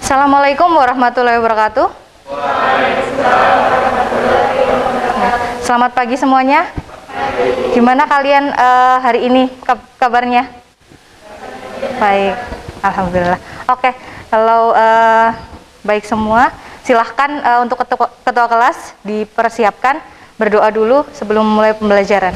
Assalamualaikum warahmatullahi wabarakatuh. Selamat pagi semuanya. Gimana kalian hari ini kabarnya? Baik, alhamdulillah. Oke, kalau baik semua, silahkan untuk ketua kelas dipersiapkan berdoa dulu sebelum mulai pembelajaran.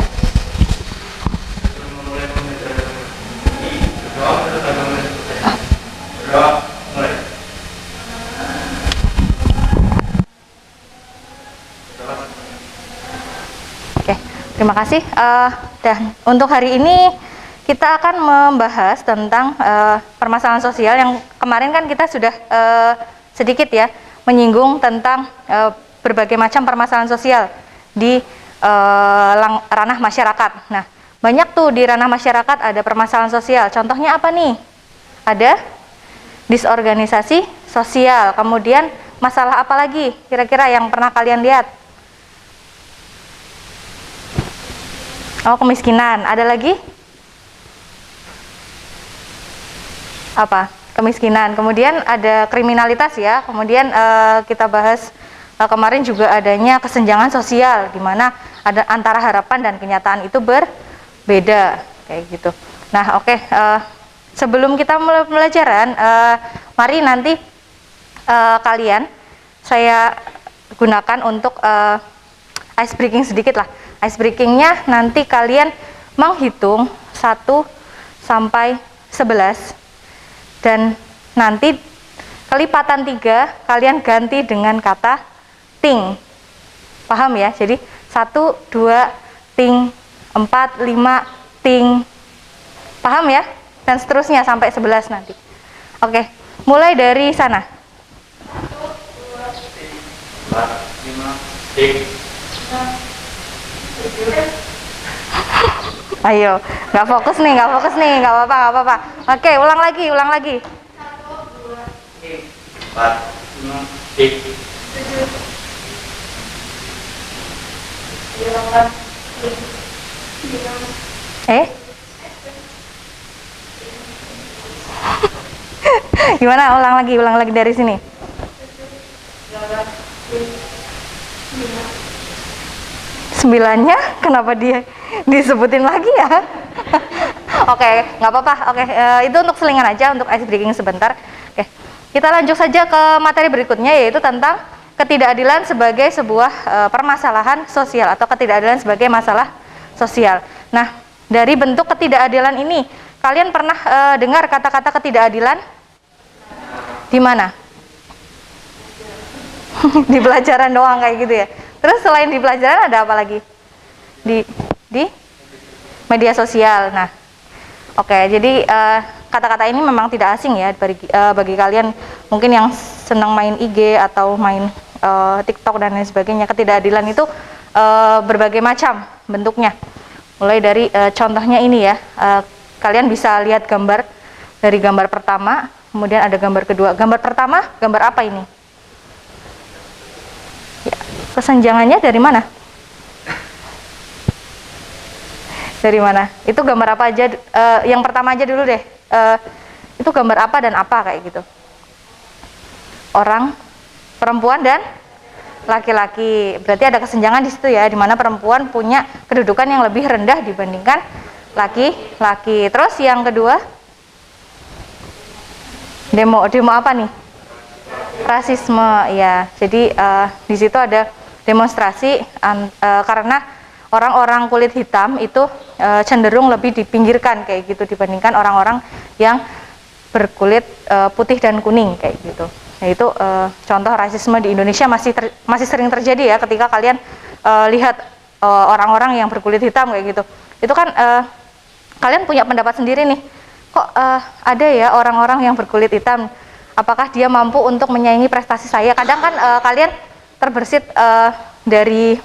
Oke, terima kasih. Dan untuk hari ini kita akan membahas tentang permasalahan sosial yang kemarin kan kita sudah sedikit ya menyinggung tentang berbagai macam permasalahan sosial di ranah masyarakat. Nah, banyak tuh di ranah masyarakat ada permasalahan sosial. Contohnya apa nih? Ada disorganisasi sosial. Kemudian masalah apa lagi kira-kira yang pernah kalian lihat? Oh, kemiskinan. Ada lagi? Apa? Kemiskinan. Kemudian ada kriminalitas ya. Kemudian kita bahas kemarin juga adanya kesenjangan sosial, di mana ada antara harapan dan kenyataan itu berbeda kayak gitu. Nah, oke. Sebelum kita mulai pembelajaran, mari nanti kalian saya gunakan untuk ice breaking sedikit lah. Ice breakingnya nanti kalian menghitung 1 sampai 11 dan nanti kelipatan 3 kalian ganti dengan kata ting. Paham ya? Jadi 1, 2, ting, 4, 5, ting. Paham ya? Dan seterusnya sampai 11 nanti. Oke, mulai dari sana. 1, 2, 3, 4, 5, ting. Ayo, nggak fokus nih, nggak apa-apa. Oke, ulang lagi. 1, 2, 3, 4, 5, 6, 7. Gimana? Ulang lagi dari sini. 9-nya kenapa dia disebutin lagi ya? Oke, nggak apa-apa. Oke, itu untuk selingan aja, untuk ice breaking sebentar. Oke, kita lanjut saja ke materi berikutnya, yaitu tentang ketidakadilan sebagai sebuah permasalahan sosial atau ketidakadilan sebagai masalah sosial. Nah, dari bentuk ketidakadilan ini, kalian pernah dengar kata-kata ketidakadilan? Di mana? Di pelajaran doang kayak gitu ya. Terus selain di pelajaran ada apa lagi? Di media sosial. Nah, oke. Jadi kata-kata ini memang tidak asing ya bagi kalian mungkin yang senang main IG atau main TikTok dan lain sebagainya. Ketidakadilan itu berbagai macam bentuknya. Mulai dari contohnya ini ya. Kalian bisa lihat gambar dari gambar pertama, kemudian ada gambar kedua. Gambar pertama, gambar apa ini? Ya, kesenjangannya dari mana? Dari mana? Itu gambar apa aja? Yang pertama aja dulu deh. Itu gambar apa dan apa kayak gitu? Orang, perempuan dan laki-laki. Berarti ada kesenjangan di situ ya, di mana perempuan punya kedudukan yang lebih rendah dibandingkan laki-laki. Terus yang kedua, demo apa nih? Rasisme ya. Jadi di situ ada demonstrasi karena orang-orang kulit hitam itu cenderung lebih dipinggirkan kayak gitu dibandingkan orang-orang yang berkulit putih dan kuning kayak gitu. Nah, itu contoh rasisme di Indonesia masih sering terjadi ya ketika kalian lihat orang-orang yang berkulit hitam kayak gitu. Itu kan kalian punya pendapat sendiri nih. Kok ada ya orang-orang yang berkulit hitam? Apakah dia mampu untuk menyaingi prestasi saya? Kadang kan kalian terbersit dari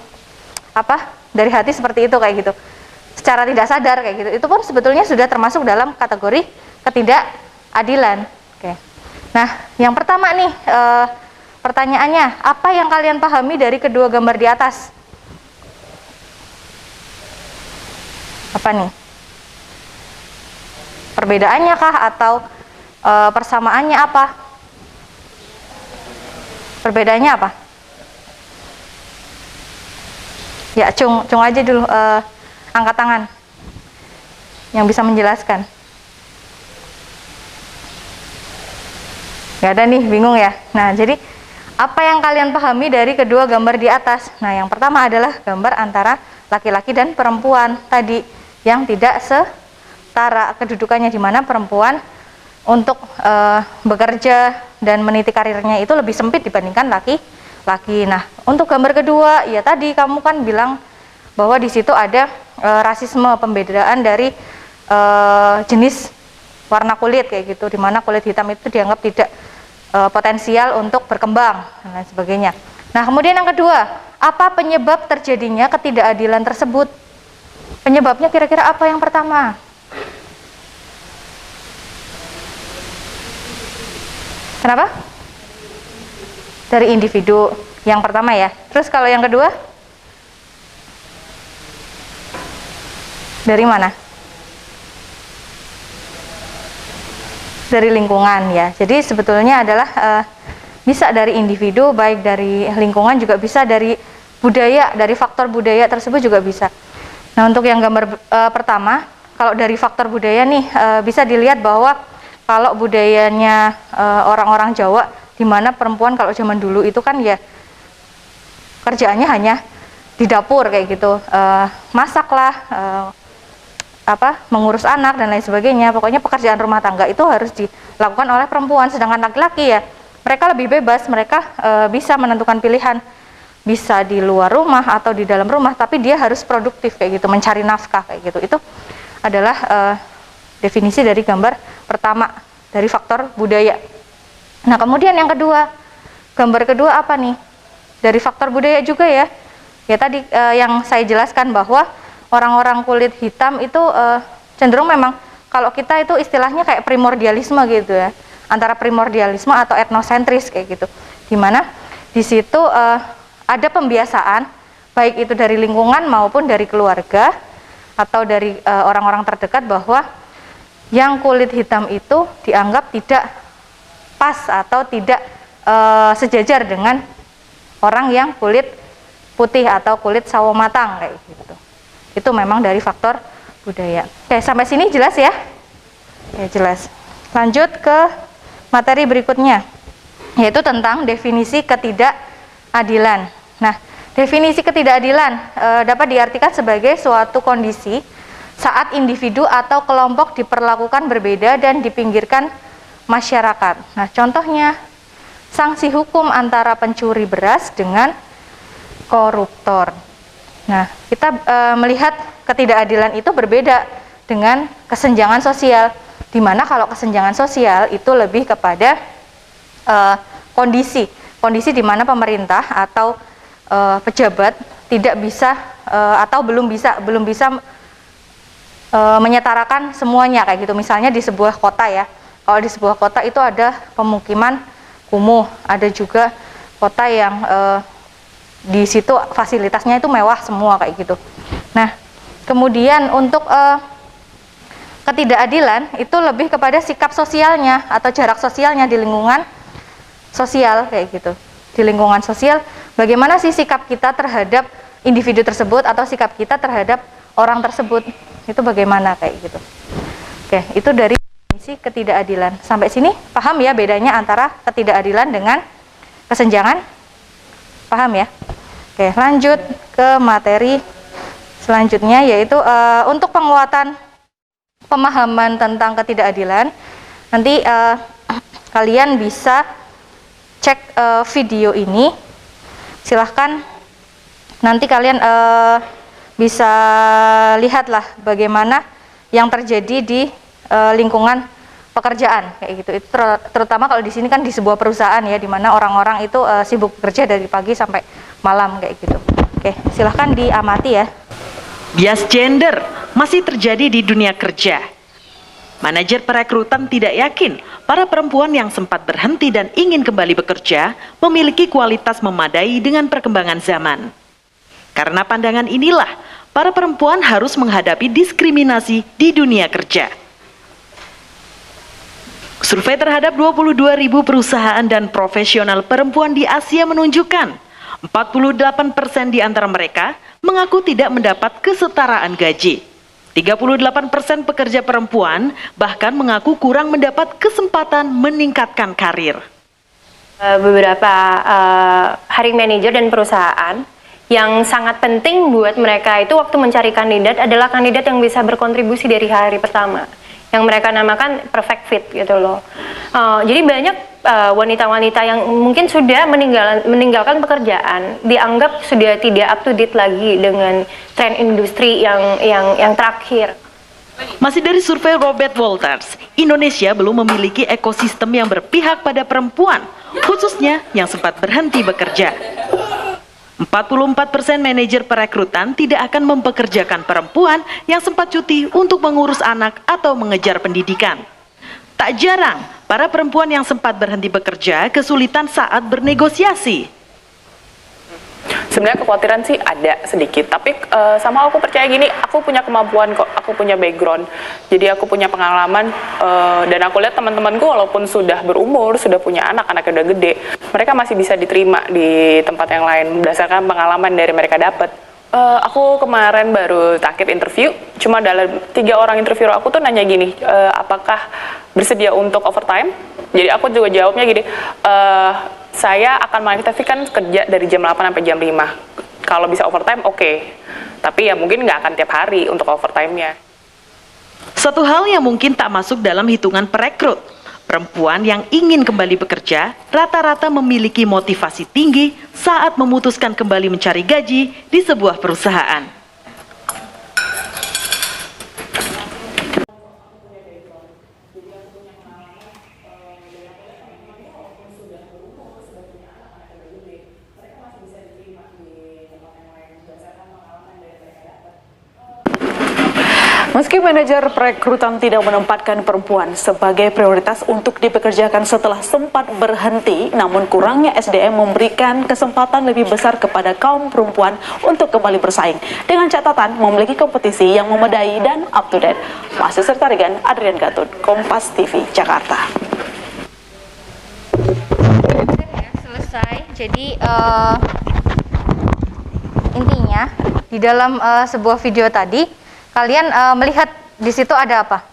hati seperti itu kayak gitu. Secara tidak sadar kayak gitu. Itu pun sebetulnya sudah termasuk dalam kategori ketidakadilan. Oke. Nah, yang pertama nih pertanyaannya, apa yang kalian pahami dari kedua gambar di atas? Apa nih? Perbedaannya kah atau persamaannya apa? Perbedaannya apa? Ya, cung aja dulu, angkat tangan yang bisa menjelaskan. Gak ada nih, bingung ya. Nah, jadi apa yang kalian pahami dari kedua gambar di atas? Nah, yang pertama adalah gambar antara laki-laki dan perempuan tadi yang tidak setara kedudukannya, di mana perempuan untuk bekerja dan meniti karirnya itu lebih sempit dibandingkan laki-laki. Nah, untuk gambar kedua, ya tadi kamu kan bilang bahwa di situ ada rasisme, pembedaan dari jenis warna kulit kayak gitu, di mana kulit hitam itu dianggap tidak potensial untuk berkembang dan lain sebagainya. Nah, kemudian yang kedua, apa penyebab terjadinya ketidakadilan tersebut? Penyebabnya kira-kira apa yang pertama? Kenapa? Dari individu yang pertama ya. Terus kalau yang kedua? Dari mana? Dari lingkungan ya. Jadi sebetulnya adalah bisa dari individu, baik dari lingkungan, juga bisa dari budaya, dari faktor budaya tersebut juga bisa. Nah, untuk yang gambar pertama, kalau dari faktor budaya nih bisa dilihat bahwa kalau budayanya orang-orang Jawa, di mana perempuan kalau zaman dulu itu kan ya kerjaannya hanya di dapur kayak gitu, masaklah, mengurus anak dan lain sebagainya. Pokoknya pekerjaan rumah tangga itu harus dilakukan oleh perempuan. Sedangkan laki-laki ya, mereka lebih bebas, mereka bisa menentukan pilihan, bisa di luar rumah atau di dalam rumah, tapi dia harus produktif kayak gitu, mencari nafkah kayak gitu. Itu adalah definisi dari gambar pertama dari faktor budaya. Nah, kemudian yang kedua, gambar kedua apa nih? Dari faktor budaya juga ya. Ya tadi yang saya jelaskan bahwa orang-orang kulit hitam itu cenderung memang, kalau kita itu istilahnya kayak primordialisme gitu ya, antara primordialisme atau etnosentris kayak gitu, dimana di situ ada pembiasaan baik itu dari lingkungan maupun dari keluarga atau dari orang-orang terdekat, bahwa yang kulit hitam itu dianggap tidak pas atau tidak sejajar dengan orang yang kulit putih atau kulit sawo matang kayak gitu. Itu memang dari faktor budaya. Oke, sampai sini jelas ya? Ya, jelas. Lanjut ke materi berikutnya, yaitu tentang definisi ketidakadilan. Nah, definisi ketidakadilan dapat diartikan sebagai suatu kondisi saat individu atau kelompok diperlakukan berbeda dan dipinggirkan masyarakat. Nah, contohnya sanksi hukum antara pencuri beras dengan koruptor. Nah, kita melihat ketidakadilan itu berbeda dengan kesenjangan sosial, di mana kalau kesenjangan sosial itu lebih kepada kondisi di mana pemerintah atau pejabat tidak bisa atau belum bisa menyetarakan semuanya kayak gitu. Misalnya di sebuah kota ya, kalau di sebuah kota itu ada pemukiman kumuh, ada juga kota yang di situ fasilitasnya itu mewah semua kayak gitu. Nah, kemudian untuk ketidakadilan itu lebih kepada sikap sosialnya atau jarak sosialnya di lingkungan sosial kayak gitu. Di lingkungan sosial, bagaimana sih sikap kita terhadap individu tersebut atau sikap kita terhadap orang tersebut, itu bagaimana kayak gitu. Oke, itu dari definisi ketidakadilan. Sampai sini paham ya bedanya antara ketidakadilan dengan kesenjangan? Paham ya? Oke, lanjut ke materi selanjutnya, yaitu untuk penguatan pemahaman tentang ketidakadilan. Nanti kalian bisa cek video ini. Silahkan nanti kalian bisa lihatlah bagaimana yang terjadi di lingkungan pekerjaan kayak gitu. Itu terutama kalau di sini kan di sebuah perusahaan ya, di mana orang-orang itu sibuk bekerja dari pagi sampai malam kayak gitu. Oke, silahkan diamati ya. Bias gender masih terjadi di dunia kerja. Manajer perekrutan tidak yakin para perempuan yang sempat berhenti dan ingin kembali bekerja memiliki kualitas memadai dengan perkembangan zaman. Karena pandangan inilah, para perempuan harus menghadapi diskriminasi di dunia kerja. Survei terhadap 22.000 perusahaan dan profesional perempuan di Asia menunjukkan 48% di antara mereka mengaku tidak mendapat kesetaraan gaji. 38% pekerja perempuan bahkan mengaku kurang mendapat kesempatan meningkatkan karir. Beberapa hiring manager dan perusahaan yang sangat penting buat mereka itu waktu mencari kandidat adalah kandidat yang bisa berkontribusi dari hari pertama, yang mereka namakan perfect fit gitu loh. Jadi banyak wanita-wanita yang mungkin sudah meninggalkan pekerjaan dianggap sudah tidak up to date lagi dengan tren industri yang terakhir. Masih dari survei Robert Walters, Indonesia belum memiliki ekosistem yang berpihak pada perempuan, khususnya yang sempat berhenti bekerja. 44% manajer perekrutan tidak akan mempekerjakan perempuan yang sempat cuti untuk mengurus anak atau mengejar pendidikan. Tak jarang, para perempuan yang sempat berhenti bekerja kesulitan saat bernegosiasi. Sebenarnya kekhawatiran sih ada sedikit, tapi sama aku percaya gini, aku punya kemampuan kok, aku punya background, jadi aku punya pengalaman, dan aku lihat teman-temanku walaupun sudah berumur, sudah punya anak, anaknya udah gede, mereka masih bisa diterima di tempat yang lain berdasarkan pengalaman dari mereka dapat. Aku kemarin baru terakhir interview, cuma dalam 3 orang interview aku tuh nanya gini, apakah bersedia untuk overtime? Jadi aku juga jawabnya gini, saya akan mengaktifkan kerja dari jam 8 sampai jam 5. Kalau bisa overtime, oke. Tapi ya mungkin nggak akan tiap hari untuk overtime-nya. Satu hal yang mungkin tak masuk dalam hitungan perekrut, perempuan yang ingin kembali bekerja rata-rata memiliki motivasi tinggi saat memutuskan kembali mencari gaji di sebuah perusahaan. Meski manajer perekrutan tidak menempatkan perempuan sebagai prioritas untuk dipekerjakan setelah sempat berhenti, namun kurangnya SDM memberikan kesempatan lebih besar kepada kaum perempuan untuk kembali bersaing dengan catatan memiliki kompetisi yang memadai dan up to date. Masih serta dengan Adrian Gatut, Kompas TV, Jakarta. Selesai. Jadi intinya di dalam sebuah video tadi kalian melihat di situ ada apa?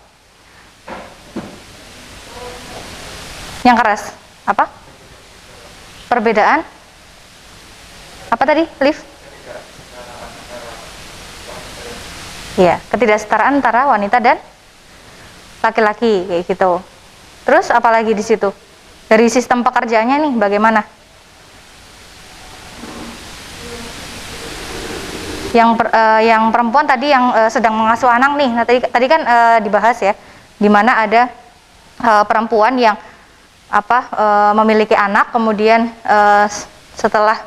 Yang keras. Apa? Perbedaan? Apa tadi, Liv? Iya, ketidaksetaraan antara wanita dan laki-laki kayak gitu. Terus apa lagi di situ? Dari sistem pekerjaannya nih bagaimana? Yang perempuan tadi yang sedang mengasuh anak nih, nah tadi kan dibahas ya, di mana ada perempuan yang memiliki anak, kemudian setelah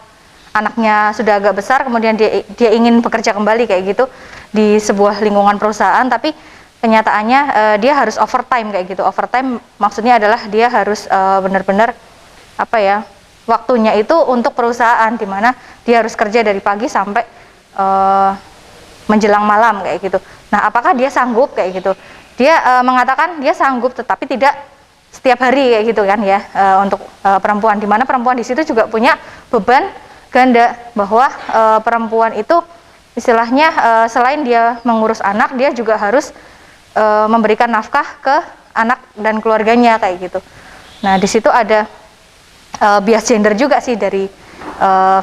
anaknya sudah agak besar, kemudian dia ingin bekerja kembali kayak gitu di sebuah lingkungan perusahaan, tapi kenyataannya dia harus overtime kayak gitu. Overtime maksudnya adalah dia harus benar-benar waktunya itu untuk perusahaan, di mana dia harus kerja dari pagi sampai menjelang malam kayak gitu. Nah, apakah dia sanggup kayak gitu? Dia mengatakan dia sanggup, tetapi tidak setiap hari kayak gitu kan ya, untuk perempuan. Di mana perempuan di situ juga punya beban ganda, bahwa perempuan itu istilahnya selain dia mengurus anak, dia juga harus memberikan nafkah ke anak dan keluarganya kayak gitu. Nah, di situ ada bias gender juga sih dari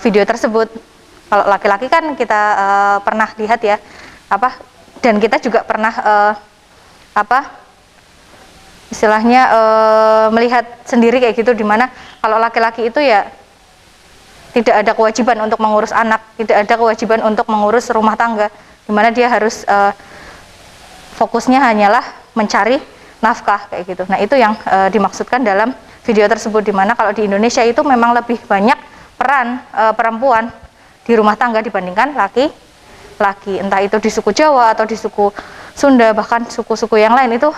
video tersebut. Kalau laki-laki kan kita pernah lihat ya, dan kita juga pernah istilahnya melihat sendiri kayak gitu, dimana kalau laki-laki itu ya tidak ada kewajiban untuk mengurus anak, tidak ada kewajiban untuk mengurus rumah tangga, dimana dia harus fokusnya hanyalah mencari nafkah kayak gitu. Nah, itu yang dimaksudkan dalam video tersebut, dimana kalau di Indonesia itu memang lebih banyak peran perempuan di rumah tangga dibandingkan laki-laki, entah itu di suku Jawa atau di suku Sunda, bahkan suku-suku yang lain itu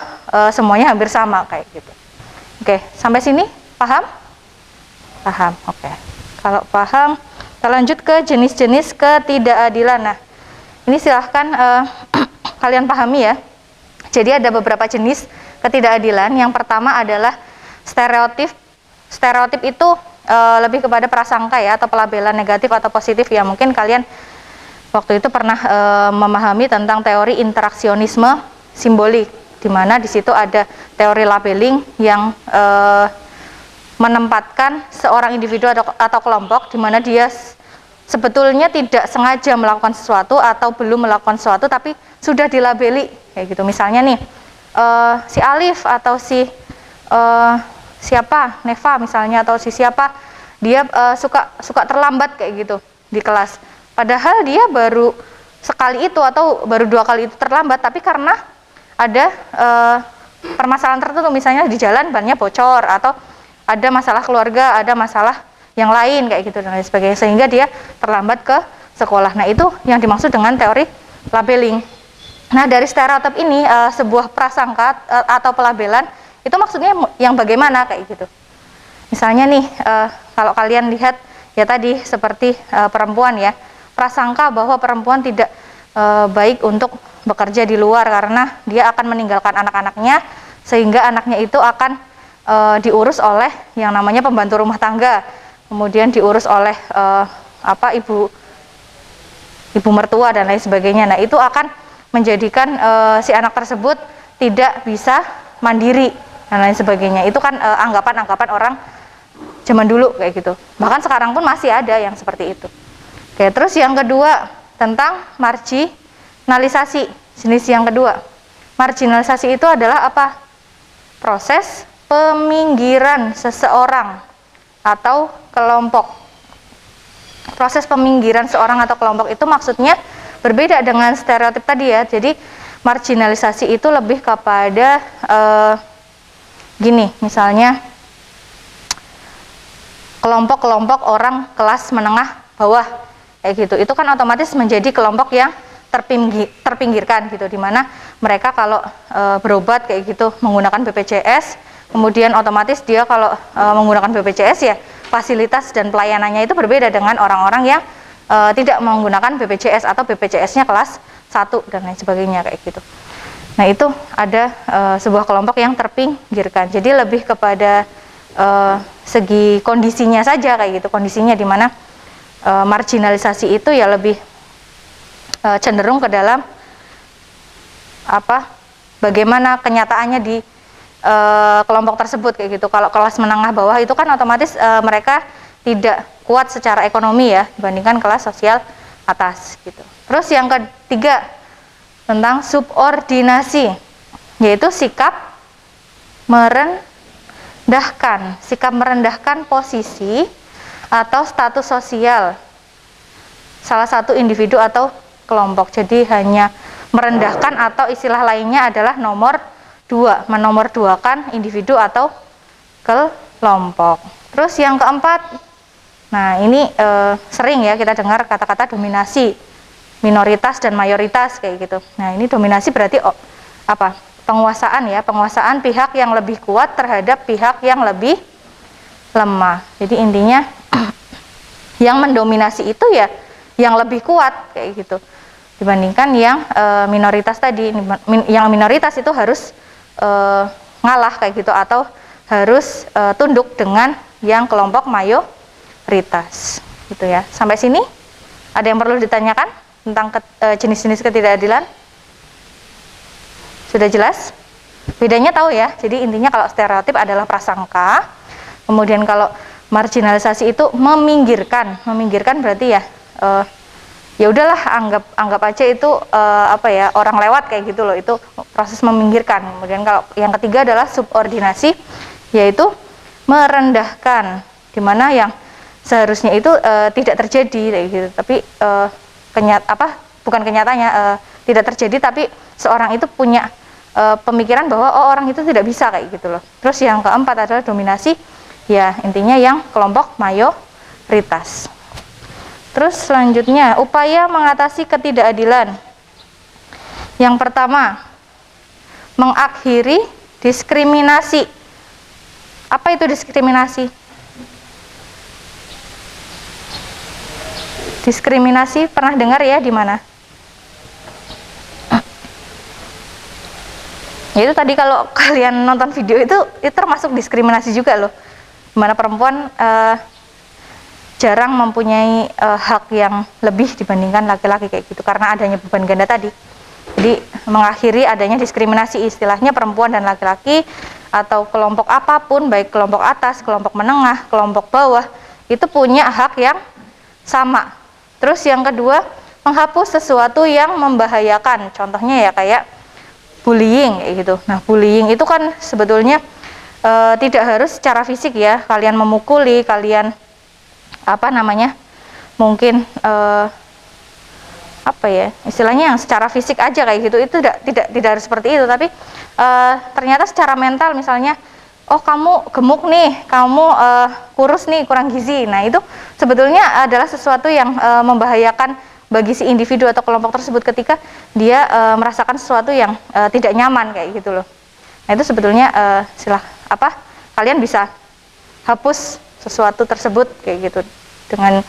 semuanya hampir sama kayak gitu. Oke, sampai sini paham? Paham, oke. Kalau paham, kita lanjut ke jenis-jenis ketidakadilan. Nah, ini silahkan kalian pahami ya. Jadi ada beberapa jenis ketidakadilan. Yang pertama adalah stereotip. Stereotip itu lebih kepada prasangka ya, atau pelabelan negatif atau positif ya. Mungkin kalian waktu itu pernah memahami tentang teori interaksionisme simbolik, di mana di situ ada teori labeling yang menempatkan seorang individu atau kelompok di mana dia sebetulnya tidak sengaja melakukan sesuatu atau belum melakukan sesuatu, tapi sudah dilabeli kayak gitu. Misalnya nih si Alif atau si siapa, Neva misalnya, atau si siapa, dia suka terlambat kayak gitu di kelas. Padahal dia baru sekali itu atau baru 2 kali itu terlambat, tapi karena ada permasalahan tertentu, misalnya di jalan bannya bocor, atau ada masalah keluarga, ada masalah yang lain kayak gitu dan lain sebagainya, sehingga dia terlambat ke sekolah. Nah, itu yang dimaksud dengan teori labeling. Nah, dari stereotip ini sebuah prasangka atau pelabelan itu maksudnya yang bagaimana kayak gitu. Misalnya nih, kalau kalian lihat ya tadi seperti perempuan ya, prasangka bahwa perempuan tidak baik untuk bekerja di luar karena dia akan meninggalkan anak-anaknya, sehingga anaknya itu akan diurus oleh yang namanya pembantu rumah tangga, kemudian diurus oleh ibu mertua dan lain sebagainya. Nah, itu akan menjadikan si anak tersebut tidak bisa mandiri dan lain sebagainya. Itu kan anggapan-anggapan orang zaman dulu kayak gitu. Bahkan sekarang pun masih ada yang seperti itu. Oke, terus yang kedua tentang marginalisasi. Jenis yang kedua, marginalisasi itu adalah apa? Proses peminggiran seseorang atau kelompok. Proses peminggiran seorang atau kelompok itu maksudnya berbeda dengan stereotip tadi ya. Jadi marginalisasi itu lebih kepada gini, misalnya kelompok-kelompok orang kelas menengah bawah kayak gitu. Itu kan otomatis menjadi kelompok yang terpinggirkan gitu, dimana mereka kalau berobat kayak gitu menggunakan BPJS, kemudian otomatis dia kalau menggunakan BPJS ya fasilitas dan pelayanannya itu berbeda dengan orang-orang yang tidak menggunakan BPJS atau BPJS-nya kelas 1 dan lain sebagainya kayak gitu. Nah, itu ada sebuah kelompok yang terpinggirkan. Jadi lebih kepada segi kondisinya saja kayak gitu, kondisinya di mana marginalisasi itu ya lebih cenderung ke dalam bagaimana kenyataannya di kelompok tersebut kayak gitu. Kalau kelas menengah bawah itu kan otomatis mereka tidak kuat secara ekonomi ya dibandingkan kelas sosial atas gitu. Terus yang ketiga tentang subordinasi, yaitu sikap merendahkan posisi atau status sosial salah satu individu atau kelompok. Jadi hanya merendahkan atau istilah lainnya adalah nomor 2, menomorduakan individu atau kelompok. Terus yang keempat, nah ini sering ya kita dengar kata-kata dominasi, minoritas dan mayoritas kayak gitu. Nah, ini dominasi berarti penguasaan ya, penguasaan pihak yang lebih kuat terhadap pihak yang lebih lemah. Jadi intinya yang mendominasi itu ya yang lebih kuat kayak gitu dibandingkan yang minoritas tadi. Yang minoritas itu harus ngalah kayak gitu atau harus tunduk dengan yang kelompok mayoritas gitu ya. Sampai sini ada yang perlu ditanyakan tentang jenis-jenis ketidakadilan? Sudah jelas? Bedanya tahu ya. Jadi intinya kalau stereotip adalah prasangka, kemudian kalau marginalisasi itu meminggirkan berarti ya ya udahlah anggap aja itu orang lewat kayak gitu loh, itu proses meminggirkan. Kemudian kalau yang ketiga adalah subordinasi, yaitu merendahkan, dimana yang seharusnya itu tidak terjadi kayak gitu, tapi bukan kenyataannya tidak terjadi, tapi seorang itu punya pemikiran bahwa orang itu tidak bisa kayak gitu loh. Terus yang keempat adalah dominasi, ya intinya yang kelompok mayoritas. Terus selanjutnya, upaya mengatasi ketidakadilan. Yang pertama, mengakhiri diskriminasi. Apa itu diskriminasi? Diskriminasi pernah dengar ya di mana? Ya itu tadi kalau kalian nonton video itu termasuk diskriminasi juga loh, dimana perempuan jarang mempunyai hak yang lebih dibandingkan laki-laki kayak gitu karena adanya beban ganda tadi. Jadi mengakhiri adanya diskriminasi, istilahnya perempuan dan laki-laki atau kelompok apapun, baik kelompok atas, kelompok menengah, kelompok bawah, itu punya hak yang sama. Terus yang kedua, menghapus sesuatu yang membahayakan. Contohnya ya kayak bullying kayak gitu. Nah, bullying itu kan sebetulnya tidak harus secara fisik ya, kalian memukuli, kalian mungkin istilahnya yang secara fisik aja kayak gitu, itu tidak harus seperti itu, tapi ternyata secara mental, misalnya oh kamu gemuk nih, kamu kurus nih, kurang gizi. Nah itu sebetulnya adalah sesuatu yang membahayakan bagi si individu atau kelompok tersebut ketika dia merasakan sesuatu yang tidak nyaman kayak gitu loh. Nah itu sebetulnya kalian bisa hapus sesuatu tersebut kayak gitu dengan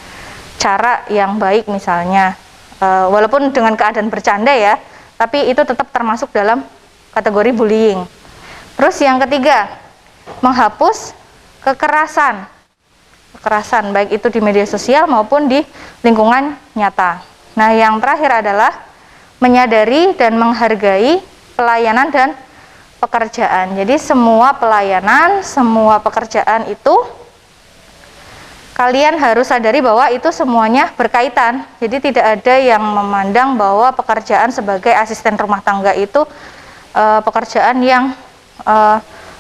cara yang baik, misalnya walaupun dengan keadaan bercanda ya, tapi itu tetap termasuk dalam kategori bullying. Terus yang ketiga, menghapus kekerasan baik itu di media sosial maupun di lingkungan nyata. Nah yang terakhir adalah menyadari dan menghargai pelayanan dan pekerjaan. Jadi semua pelayanan, semua pekerjaan itu kalian harus sadari bahwa itu semuanya berkaitan. Jadi tidak ada yang memandang bahwa pekerjaan sebagai asisten rumah tangga itu pekerjaan yang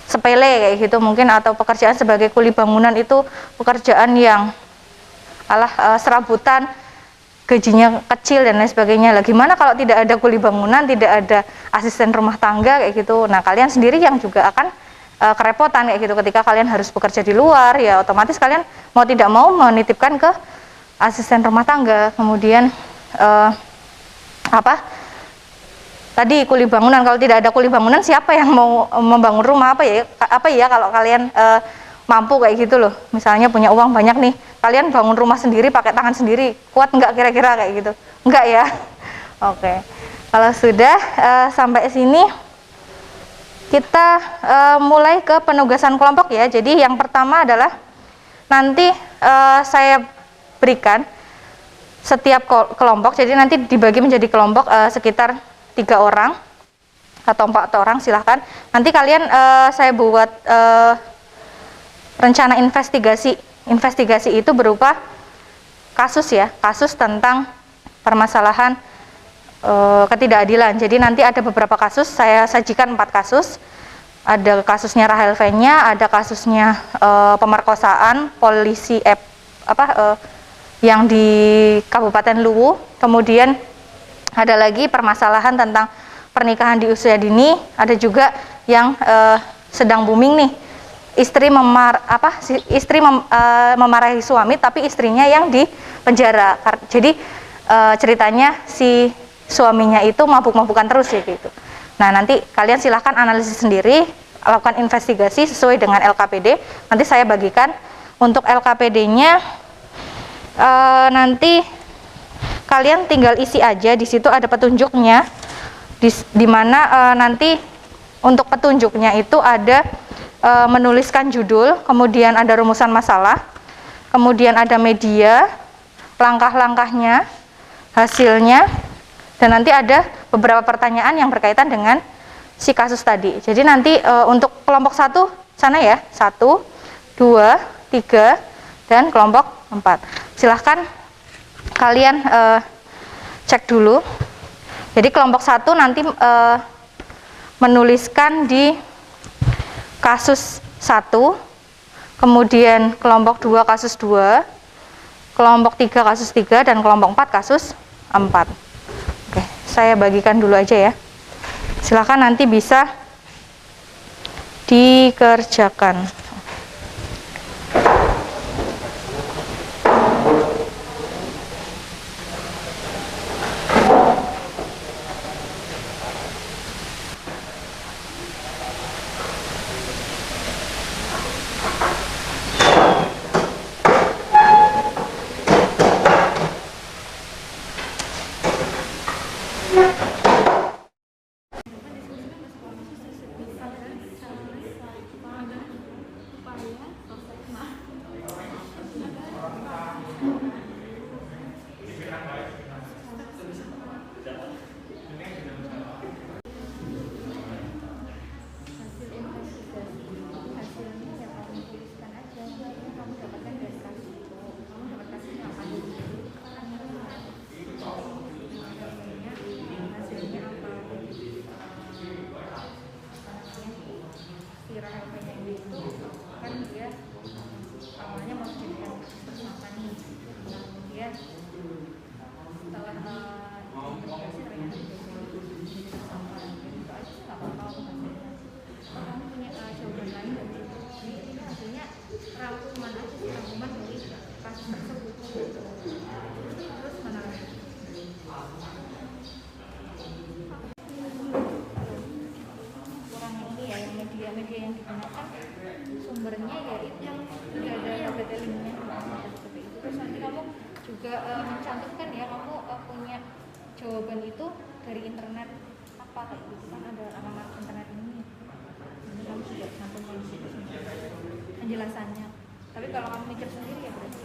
sepele kayak gitu mungkin, atau pekerjaan sebagai kuli bangunan itu pekerjaan yang serabutan, gajinya kecil dan lain sebagainya. Lah gimana kalau tidak ada kuli bangunan, tidak ada asisten rumah tangga kayak gitu. Nah kalian sendiri yang juga akan kerepotan kayak gitu ketika kalian harus bekerja di luar, ya otomatis kalian mau tidak mau menitipkan ke asisten rumah tangga. Kemudian tadi kuli bangunan, kalau tidak ada kuli bangunan siapa yang mau membangun rumah? Apa ya kalau kalian mampu kayak gitu loh, misalnya punya uang banyak nih, kalian bangun rumah sendiri pakai tangan sendiri, kuat nggak kira-kira kayak gitu? Enggak ya. Oke, kalau sudah sampai sini kita mulai ke penugasan kelompok ya. Jadi yang pertama adalah nanti saya berikan setiap kelompok, jadi nanti dibagi menjadi kelompok sekitar 3 orang atau 4 orang, silahkan. Nanti kalian saya buat rencana investigasi. Investigasi itu berupa kasus ya, kasus tentang permasalahan ketidakadilan. Jadi nanti ada beberapa kasus, saya sajikan 4 kasus. Ada kasusnya Rahel V-nya, ada kasusnya pemerkosaan polisi yang di Kabupaten Luwu. Kemudian ada lagi permasalahan tentang pernikahan di usia dini. Ada juga yang sedang booming nih, istri memarahi suami tapi istrinya yang di penjara. Jadi ceritanya si suaminya itu mabuk-mabukan terus ya gitu. Nah nanti kalian silahkan analisis sendiri, lakukan investigasi sesuai dengan LKPD. Nanti saya bagikan untuk LKPD-nya, nanti kalian tinggal isi aja, di situ ada petunjuknya, di mana nanti untuk petunjuknya itu ada menuliskan judul, kemudian ada rumusan masalah, kemudian ada media, langkah-langkahnya, hasilnya, dan nanti ada beberapa pertanyaan yang berkaitan dengan si kasus tadi. Jadi nanti untuk kelompok 1 sana ya, 1, 2, 3, dan kelompok 4. Silahkan kalian cek dulu. Jadi kelompok 1 nanti menuliskan di kasus 1, kemudian kelompok 2 kasus 2, kelompok 3 kasus 3, dan kelompok 4 kasus 4. Oke, saya bagikan dulu aja ya. Silakan nanti bisa dikerjakan. tersebut. Terus mana lagi? Kurangnya ini ya, yang media yang digunakan sumbernya ya itu yang tidak ada labeling-nya seperti itu. Terus nanti kamu juga mencantumkan ya, kamu punya jawaban itu dari internet apa kayak gitu kan, ada alamat internet ini kamu juga cantumkan di situ penjelasannya. Tapi kalau kamu mikir sendiri ya berarti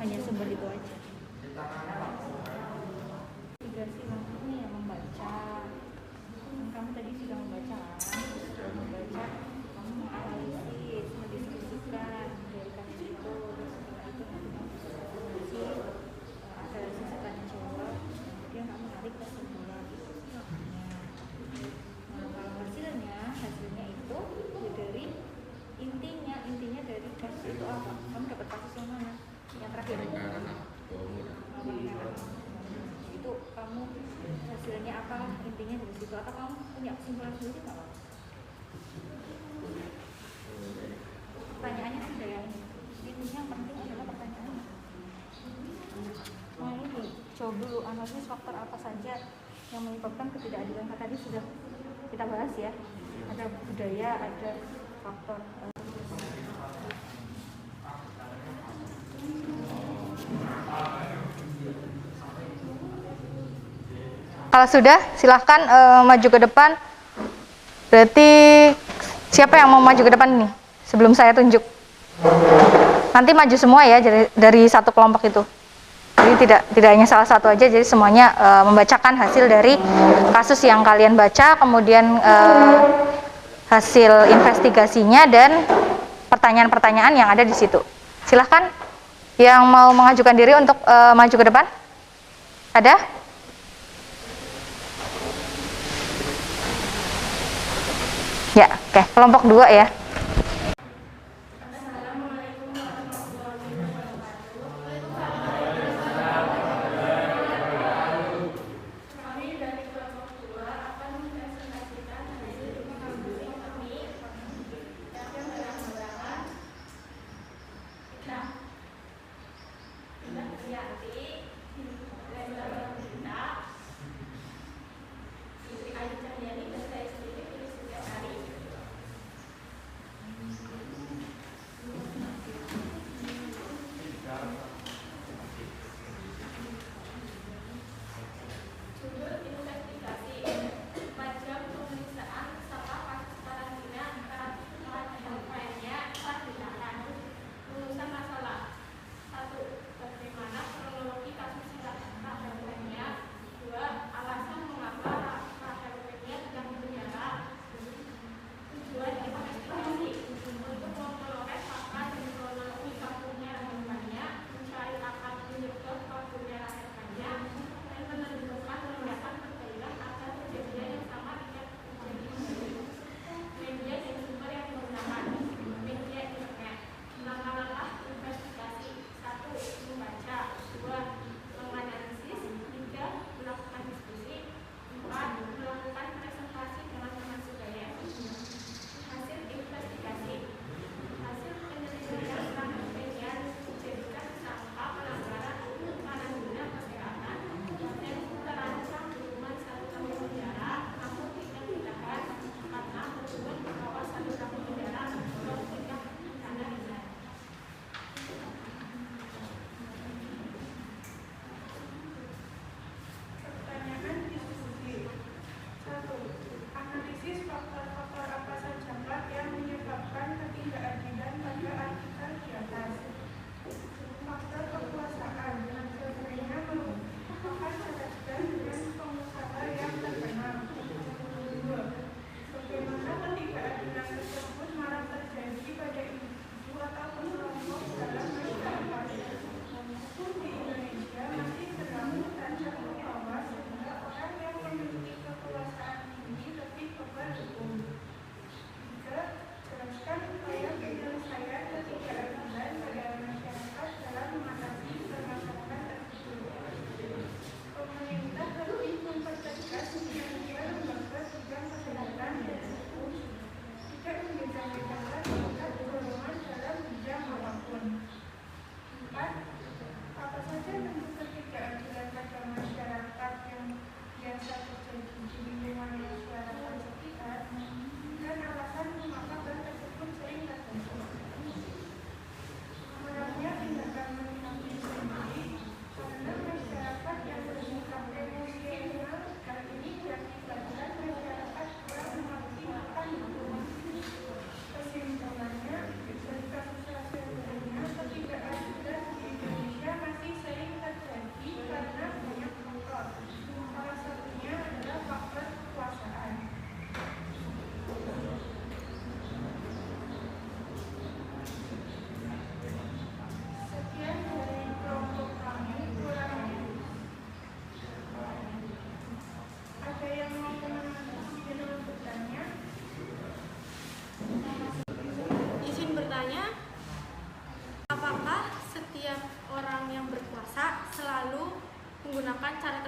hanya sumber itu aja. Migrasi maksudnya ya membaca. Kamu tadi sudah membaca kan? Sudah membaca, kamu menganalisis, mendiskusikan dari kasus itu, terus setelah itu nanti kamu diskusi, ada sisi tanya jawab, kemudian kamu narik kesimpulan itu sih maksudnya. Nah kalau hasilnya itu ya dari intinya dari kasus itu apa? Kamu dapat kasus yang mana? Yang terakhir? Itu kamu hasilnya apa, intinya dari situ, atau kamu punya kesimpulan sendiri nggak apa? Pertanyaannya sudah yang ini yang penting adalah pertanyaannya. Nah ini jawab dulu, analisis faktor apa saja yang menyebabkan ketidakadilan. Tadi sudah kita bahas ya, ada budaya, ada faktor kalau sudah, silahkan maju ke depan. Berarti siapa yang mau maju ke depan nih? Sebelum saya tunjuk. Nanti maju semua ya dari satu kelompok itu. Jadi tidak hanya salah satu aja, jadi semuanya membacakan hasil dari kasus yang kalian baca, kemudian hasil investigasinya dan pertanyaan-pertanyaan yang ada di situ. Silahkan yang mau mengajukan diri untuk maju ke depan. Ada? Ya, oke. Kelompok 2 ya. Lulusan masalah 1. Bagaimana kronologi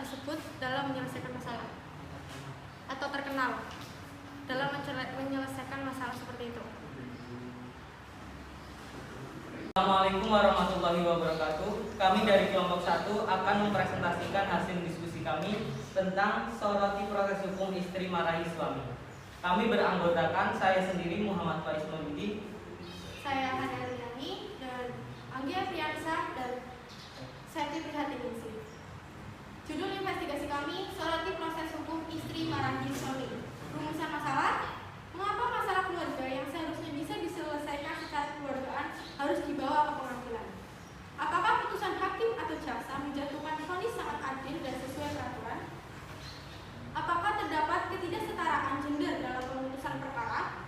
tersebut dalam menyelesaikan masalah atau terkenal dalam menyelesaikan masalah seperti itu. Assalamualaikum warahmatullahi wabarakatuh. Kami dari kelompok 1 akan mempresentasikan hasil diskusi kami tentang soroti proses hukum istri marahi suami. Kami beranggotakan saya sendiri Muhammad Faiz Mauludi, Saya Hana Riani dan Anggia Fiansa dan Seti Prihatiningsih. Judul investigasi kami, soroti proses hukum istri marahi suami. Rumusan masalah, mengapa masalah keluarga yang seharusnya bisa diselesaikan secara keluargaan harus dibawa ke pengadilan? Apakah putusan hakim atau jaksa menjatuhkan vonis sangat adil dan sesuai peraturan? Apakah terdapat ketidaksetaraan gender dalam pemutusan perkara?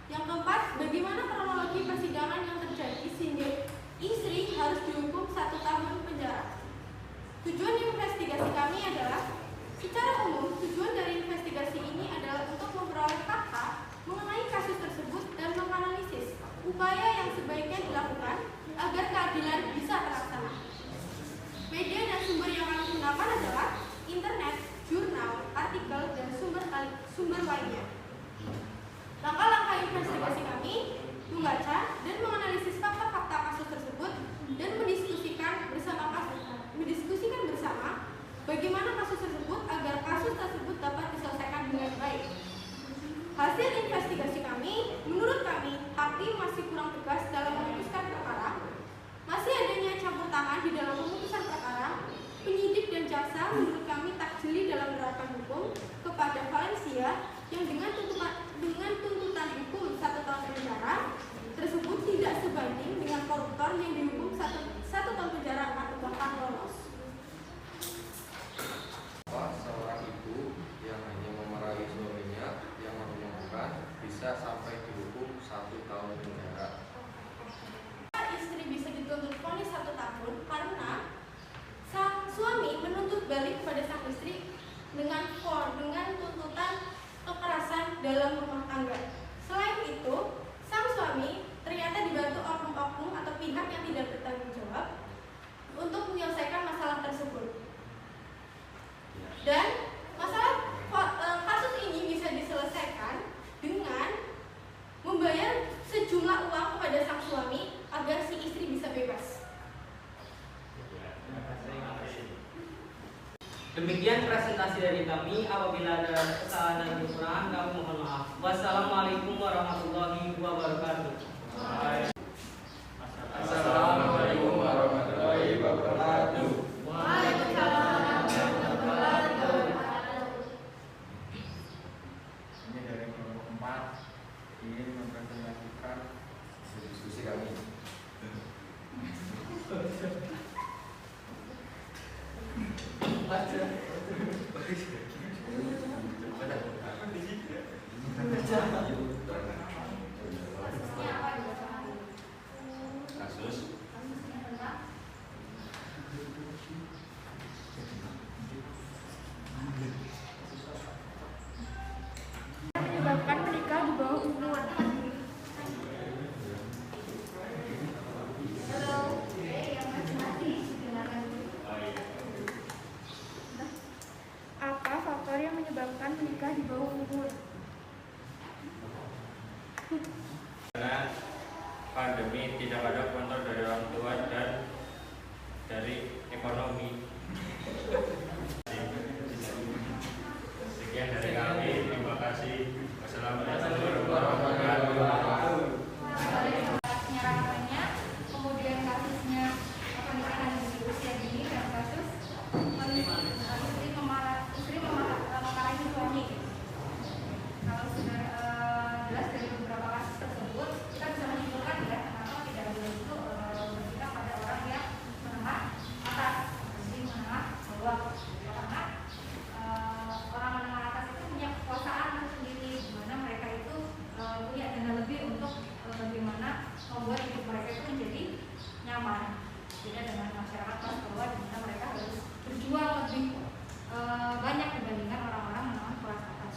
Yang keempat, bagaimana kronologi persidangan yang terjadi sehingga istri harus dihukum 1 tahun penjara? Tujuan investigasi kami adalah, secara umum, tujuan dari investigasi ini adalah untuk memperoleh fakta mengenai kasus tersebut dan menganalisis upaya yang sebaiknya dilakukan agar keadilan bisa terlaksana. Media dan sumber yang kami gunakan adalah internet, jurnal, artikel, dan sumber lainnya. Langkah-langkah investigasi kami membaca dan menganalisis fakta-fakta kasus tersebut dan mendiskusikan bersama bagaimana kasus tersebut agar kasus tersebut dapat diselesaikan dengan baik. Hasil investigasi kami, menurut kami, hakim masih kurang tegas dalam memutuskan perkara, masih adanya campur tangan di dalam pemutusan perkara, penyidik dan jaksa menurut kami tak jeli dalam menerapkan hukum kepada Valencia yang dengan tuntutan hukum 1 tahun penjara tersebut tidak sebanding dengan koruptor yang dihukum 1 tahun penjara atau bahkan lolos. Seorang ibu yang hanya memarahi suaminya yang memabukkan bisa sampai dihukum 1 tahun penjara. Istri bisa dituntut vonis 1 tahun karena sang suami menuntut balik pada sang istri dengan tuntutan kekerasan dalam rumah tangga. Selain itu, sang suami ternyata dibantu oknum-oknum atau pihak yang tidak bertanggung jawab untuk menyelesaikan masalah tersebut. Dan kasus ini bisa diselesaikan dengan membayar sejumlah uang kepada sang suami agar si istri bisa bebas. Demikian presentasi dari kami. Apabila ada kesalahan dan kekurangan, kami mohon maaf. Wassalamualaikum warahmatullahi wabarakatuh. Assalamualaikum warahmatullahi wabarakatuh. Ini dari kelompok 4 ingin mempresentasikan Diskusi kami. Kasus Menyebabkan menikah di bawah umur. Apa faktor yang menyebabkan menikah di bawah umur? karena pandemi tidak ada kontrol dari orang tua dan dari ekonomi. Sekian dari kami, terima kasih. Wassalamualaikum warahmatullahi wabarakatuh. Kasusnya ramainya, kemudian kasusnya pernikahan di usia dini dan kasus istri memarahi suami. Kalau sudah jelas dari beberapa kasus tersebut, kita bisa menyimpulkan ya kenapa tidak boleh itu berpihak pada orang yang menengah atas, jadi menengah bawah. Karena orang menengah atas itu punya kekuasaan sendiri, di mana mereka itu punya dana lebih untuk bagaimana membuat hidup mereka itu menjadi nyaman. Beda dengan masyarakat kelas bawah, di mana mereka harus berjuang lebih banyak dibandingkan orang-orang menengah kelas atas.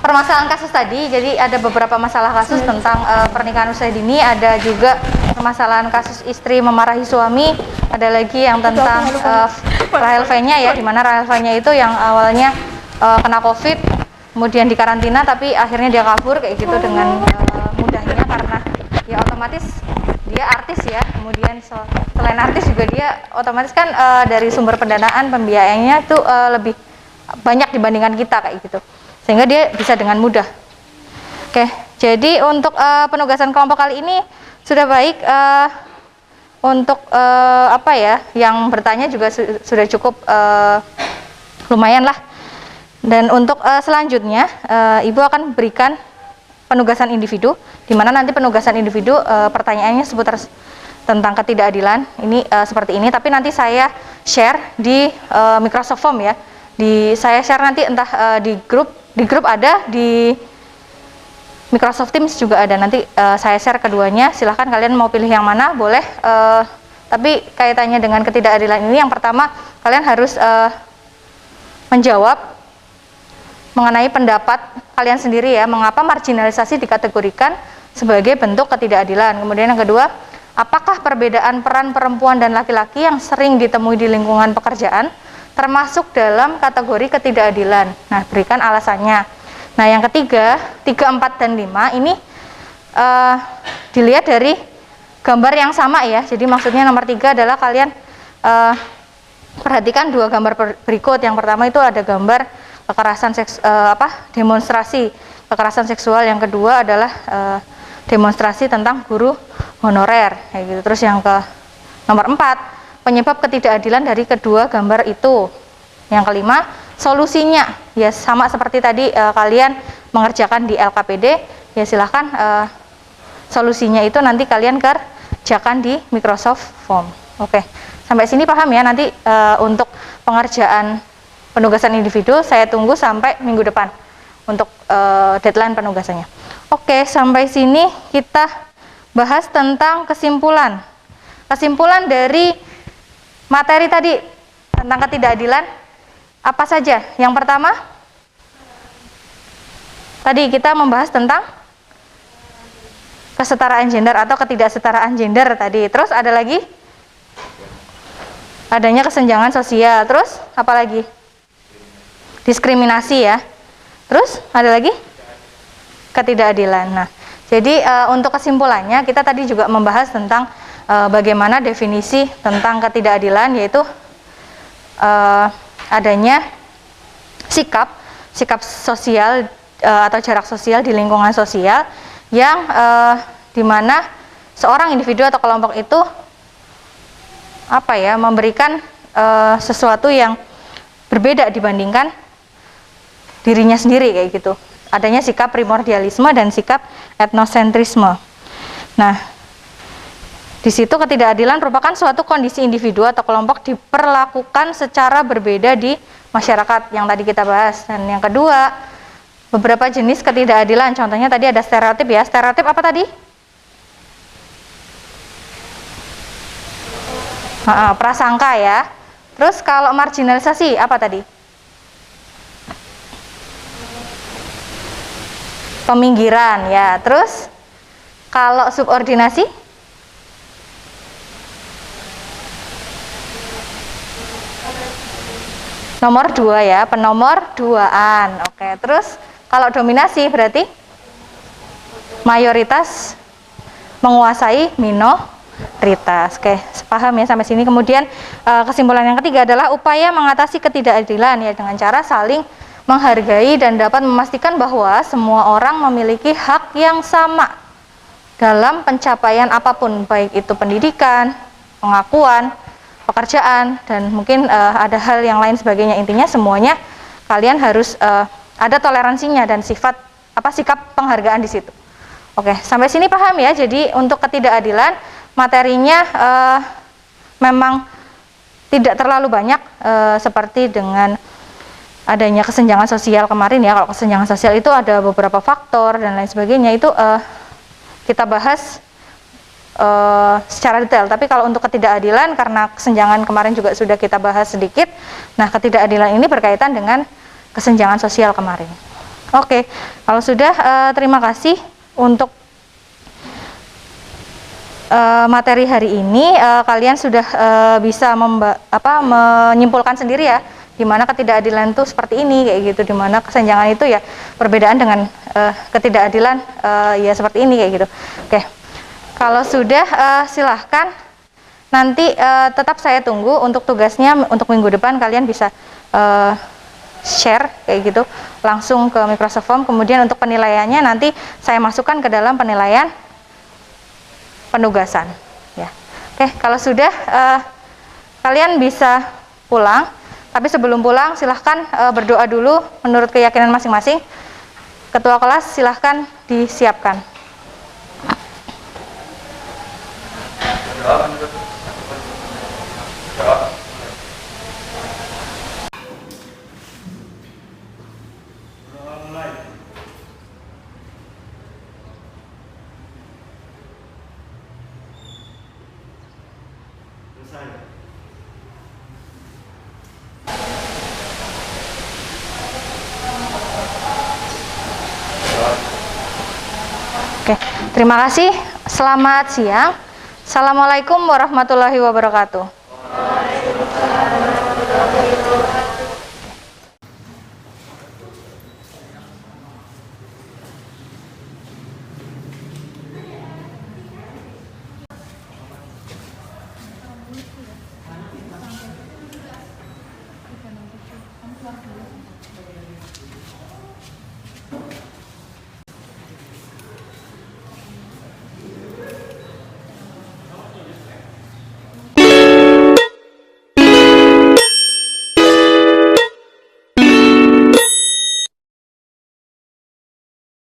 Permasalahan kasus tadi, jadi ada beberapa masalah kasus tentang pernikahan usia dini, ada juga permasalahan kasus istri memarahi suami, ada lagi yang tentang Rahel V-nya ya, di mana Rahel V-nya itu yang awalnya kena COVID, kemudian dikarantina, tapi akhirnya dia kabur kayak gitu dengan mudahnya, karena ya otomatis dia artis ya, kemudian selain artis juga dia otomatis kan dari sumber pendanaan pembiayaannya itu lebih banyak dibandingkan kita kayak gitu, sehingga dia bisa dengan mudah. Oke, jadi untuk penugasan kelompok kali ini sudah baik. Untuk apa ya, yang bertanya juga sudah cukup lumayan lah. Dan untuk selanjutnya Ibu akan berikan penugasan individu, di mana nanti penugasan individu pertanyaannya seputar tentang ketidakadilan ini seperti ini, tapi nanti saya share di Microsoft Form ya. Saya share nanti entah di grup ada, di Microsoft Teams juga ada, nanti saya share keduanya, silahkan kalian mau pilih yang mana boleh, tapi kaitannya dengan ketidakadilan ini yang pertama kalian harus menjawab mengenai pendapat kalian sendiri ya, mengapa marginalisasi dikategorikan sebagai bentuk ketidakadilan. Kemudian yang kedua, apakah perbedaan peran perempuan dan laki-laki yang sering ditemui di lingkungan pekerjaan termasuk dalam kategori ketidakadilan. Nah, berikan alasannya. Nah, yang ketiga, 3, 4, dan 5 ini dilihat dari gambar yang sama ya. Jadi maksudnya nomor 3 adalah kalian perhatikan 2 gambar berikut. Yang pertama itu ada gambar kekerasan demonstrasi kekerasan seksual. Yang kedua adalah demonstrasi tentang guru honorer kayak gitu. Terus yang ke nomor 4, penyebab ketidakadilan dari kedua gambar itu. Yang kelima, solusinya ya sama seperti tadi kalian mengerjakan di LKPD, ya silahkan solusinya itu nanti kalian kerjakan di Microsoft Form. Oke, sampai sini paham ya. Nanti untuk pengerjaan penugasan individu saya tunggu sampai minggu depan untuk deadline penugasannya. Oke, sampai sini kita bahas tentang kesimpulan dari materi tadi tentang ketidakadilan. Apa saja? Yang pertama, tadi kita membahas tentang kesetaraan gender atau ketidaksetaraan gender tadi. Terus ada lagi? Adanya kesenjangan sosial. Terus apa lagi? Diskriminasi ya. Terus ada lagi? Ketidakadilan. Nah, jadi untuk kesimpulannya kita tadi juga membahas tentang bagaimana definisi tentang ketidakadilan, yaitu adanya sikap sosial atau jarak sosial di lingkungan sosial yang dimana seorang individu atau kelompok itu memberikan sesuatu yang berbeda dibandingkan dirinya sendiri kayak gitu. Adanya sikap primordialisme dan sikap etnosentrisme. Nah, di situ ketidakadilan merupakan suatu kondisi individu atau kelompok diperlakukan secara berbeda di masyarakat yang tadi kita bahas. Dan yang kedua, beberapa jenis ketidakadilan. Contohnya tadi ada stereotip ya. Stereotip apa tadi? Prasangka ya. Terus kalau marginalisasi apa tadi? Peminggiran ya. Terus kalau subordinasi? Nomor 2 ya, penomor 2-an. Oke, terus kalau dominasi berarti mayoritas menguasai minoritas. Oke, sepaham ya sampai sini. Kemudian kesimpulan yang ketiga adalah upaya mengatasi ketidakadilan ya dengan cara saling menghargai dan dapat memastikan bahwa semua orang memiliki hak yang sama dalam pencapaian apapun, baik itu pendidikan, pengakuan, pekerjaan, dan mungkin ada hal yang lain sebagainya. Intinya semuanya kalian harus ada toleransinya dan sikap penghargaan di situ. Oke, sampai sini paham ya. Jadi untuk ketidakadilan materinya memang tidak terlalu banyak seperti dengan adanya kesenjangan sosial kemarin ya. Kalau kesenjangan sosial itu ada beberapa faktor dan lain sebagainya, itu kita bahas secara detail. Tapi kalau untuk ketidakadilan, karena kesenjangan kemarin juga sudah kita bahas sedikit, nah ketidakadilan ini berkaitan dengan kesenjangan sosial kemarin. Oke, kalau sudah terima kasih untuk materi hari ini kalian sudah bisa menyimpulkan sendiri ya, di mana ketidakadilan itu seperti ini kayak gitu, di mana kesenjangan itu ya perbedaan dengan ketidakadilan ya seperti ini kayak gitu. Oke, kalau sudah silahkan nanti tetap saya tunggu untuk tugasnya untuk minggu depan. Kalian bisa share kayak gitu langsung ke Microsoft Form. Kemudian untuk penilaiannya nanti saya masukkan ke dalam penilaian penugasan ya. Oke, kalau sudah kalian bisa pulang, tapi sebelum pulang silahkan berdoa dulu menurut keyakinan masing-masing. Ketua kelas silahkan disiapkan. Oke, terima kasih. Selamat siang. Assalamualaikum warahmatullahi wabarakatuh. Keluar dulu.